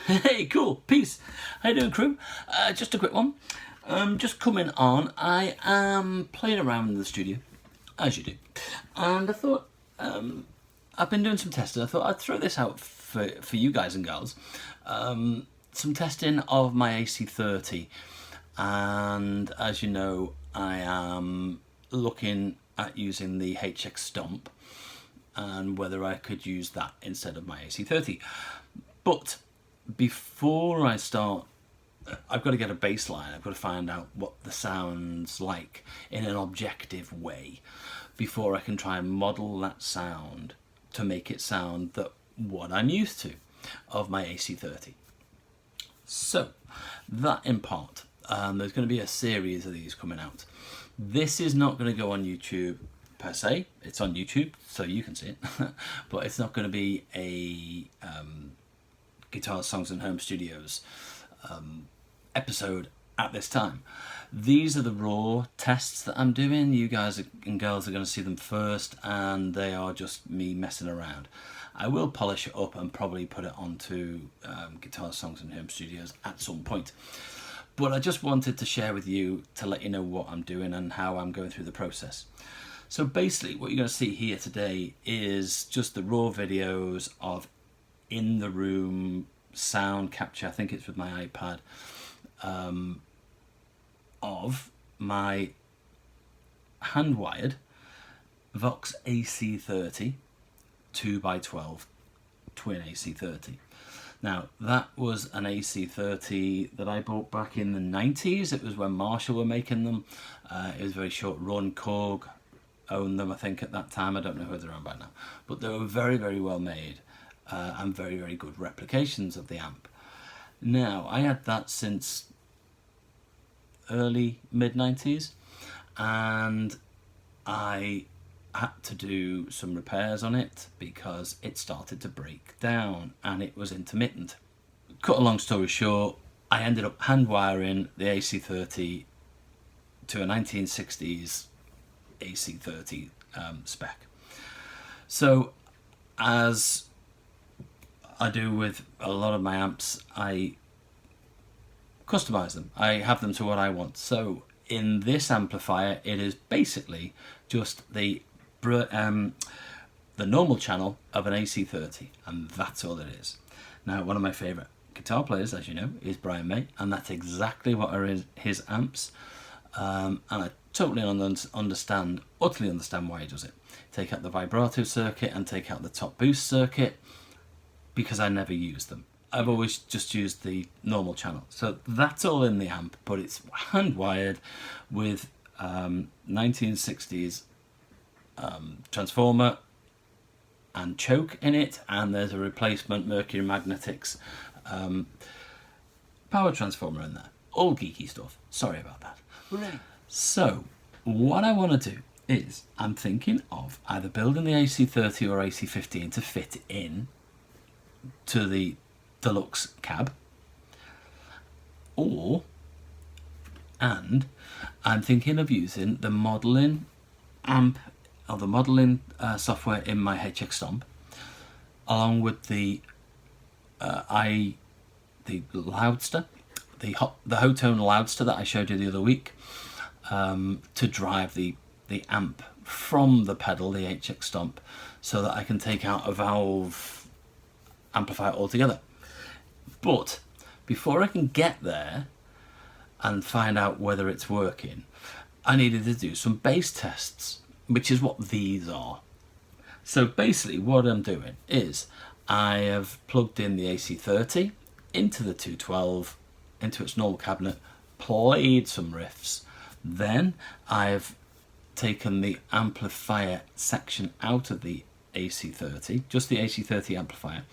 Hey, cool, peace. How you doing, crew? Just a quick one. Just coming on. I am playing around in the studio, as you do, and I thought I've been doing some testing. I thought I'd throw this out for you guys and girls. Some testing of my AC30, and as you know, I am looking at using the HX Stomp and whether I could use that instead of my AC30. But before I start, I've got to get a baseline. I've got to find out what the sound's like in an objective way before I can try and model that sound to make it sound that what I'm used to of my AC30. So that in part, there's going to be a series of these coming out. This is not going to go on YouTube per se. It's on YouTube so you can see it, but it's not going to be a Guitar Songs and Home Studios episode at this time. These are the raw tests that I'm doing. You guys and girls are going to see them first, and they are just me messing around. I will polish it up and probably put it onto Guitar Songs and Home Studios at some point. But I just wanted to share with you to let you know what I'm doing and how I'm going through the process. So basically what you're going to see here today is just the raw videos of in the room sound capture. I think it's with my iPad, of my hand-wired Vox AC30 2x12 twin AC30. Now that was an AC30 that I bought back in the 90s. It was when Marshall were making them. It was a very short run. Korg owned them, I think, at that time. I don't know who they're owned by now, but they were very, very well made and very, very good replications of the amp. Now I had that since early mid-90s, and I had to do some repairs on it because it started to break down and it was intermittent. Cut a long story short, I ended up hand wiring the AC30 to a 1960s AC30 spec. So as I do with a lot of my amps, I customize them. I have them to what I want. So in this amplifier, it is basically just the normal channel of an AC30, and that's all it is. Now, one of my favorite guitar players, as you know, is Brian May, and that's exactly what are his amps. And I totally utterly understand why he does it. Take out the vibrato circuit and take out the top boost circuit, because I never use them. I've always just used the normal channel. So that's all in the amp, but it's hand wired with 1960s transformer and choke in it, and there's a replacement Mercury Magnetics power transformer in there. All geeky stuff. Sorry about that. Right. So what I want to do is I'm thinking of either building the AC30 or AC15 to fit in to the deluxe cab, and I'm thinking of using the modeling amp or the modeling software in my HX Stomp, along with the Loudster, the Hotone Loudster that I showed you the other week, to drive the amp from the pedal, the HX Stomp, so that I can take out a valve amplifier altogether. But before I can get there and find out whether it's working, I needed to do some bass tests, which is what these are. So basically what I'm doing is I have plugged in the AC30 into the 212, into its normal cabinet, played some riffs. Then I've taken the amplifier section out of the AC30, just the AC30 amplifier,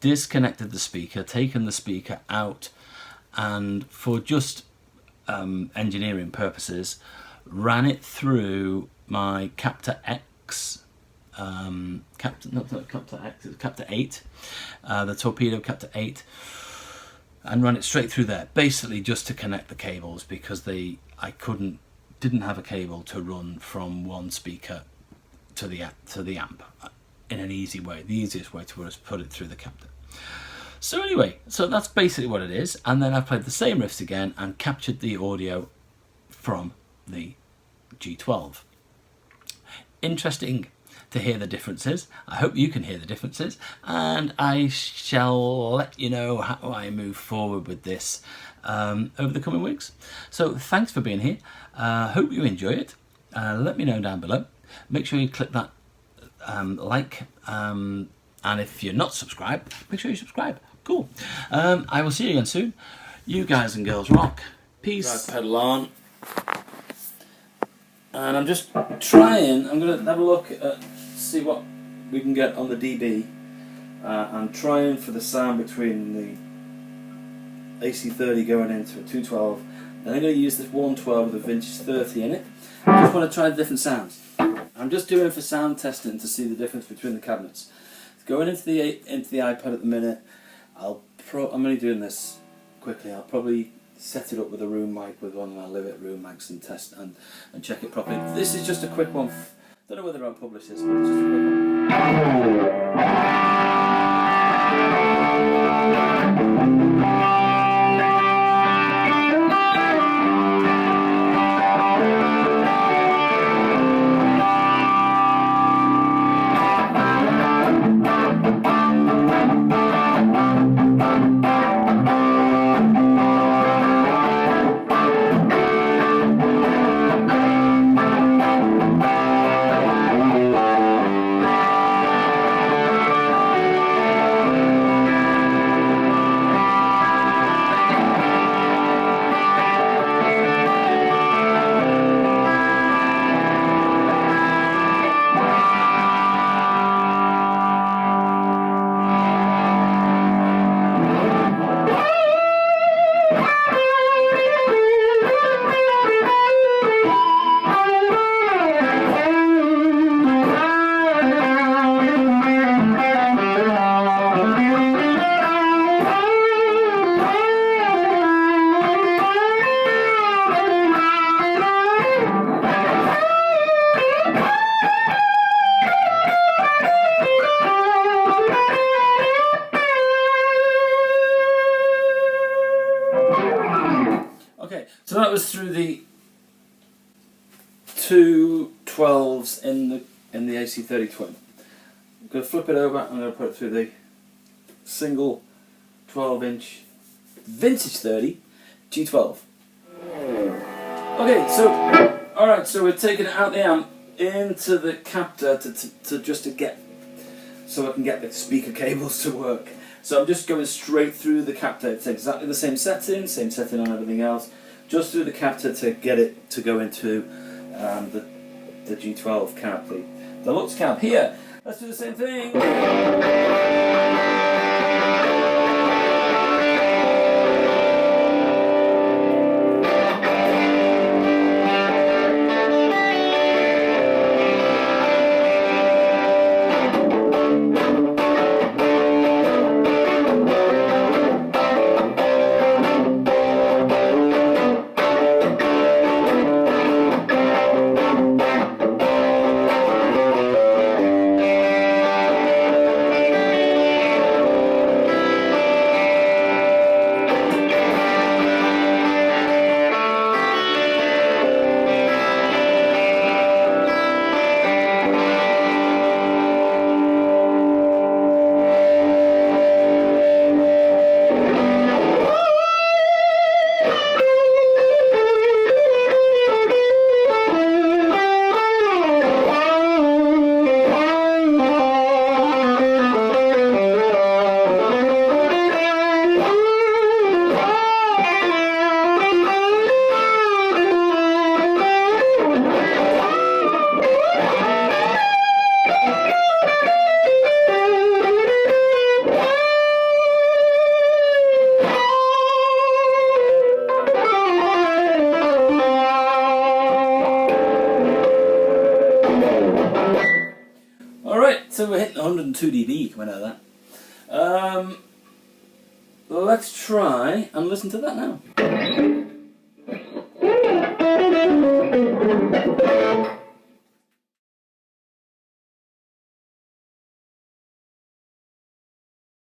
disconnected the speaker, taken the speaker out, and for just engineering purposes, ran it through my Captor X, Captor 8, the Torpedo Captor 8, and run it straight through there, basically just to connect the cables, because I didn't have a cable to run from one speaker to the amp in an easy way. The easiest way to put it through the Captor. So anyway, so that's basically what it is, and then I've played the same riffs again and captured the audio from the G12. Interesting to hear the differences. I hope you can hear the differences, and I shall let you know how I move forward with this over the coming weeks. So thanks for being here. Hope you enjoy it. Let me know down below. Make sure you click that like, and if you're not subscribed, make sure you subscribe. Cool. I will see you again soon. You guys and girls rock. Peace. Right, pedal on. And I'm just trying, I'm going to have a look at, see what we can get on the dB. I'm trying for the sound between the AC30 going into a 212. Then I'm going to use this 112 with a vintage 30 in it. I just want to try the different sounds. I'm just doing it for sound testing to see the difference between the cabinets. Going into the iPad at the minute, I'm only doing this quickly. I'll probably set it up with a room mic with one of my Live It room mics and test and check it properly. This is just a quick one. Don't know whether I'll publish this, but it's just a quick one. So that was through the two 12s in the AC30 twin. I'm going to flip it over. I'm going to put it through the single 12-inch vintage 30 G12. Okay, so alright, so we're taking it out the amp into the captor to get so I can get the speaker cables to work. So I'm just going straight through the captor. It's exactly the same setting on everything else. Just through the captor to get it to go into the G12 cab, the Lux cab. Here, let's do the same thing. So we're hitting 102 dB coming out of that. Let's try and listen to that now.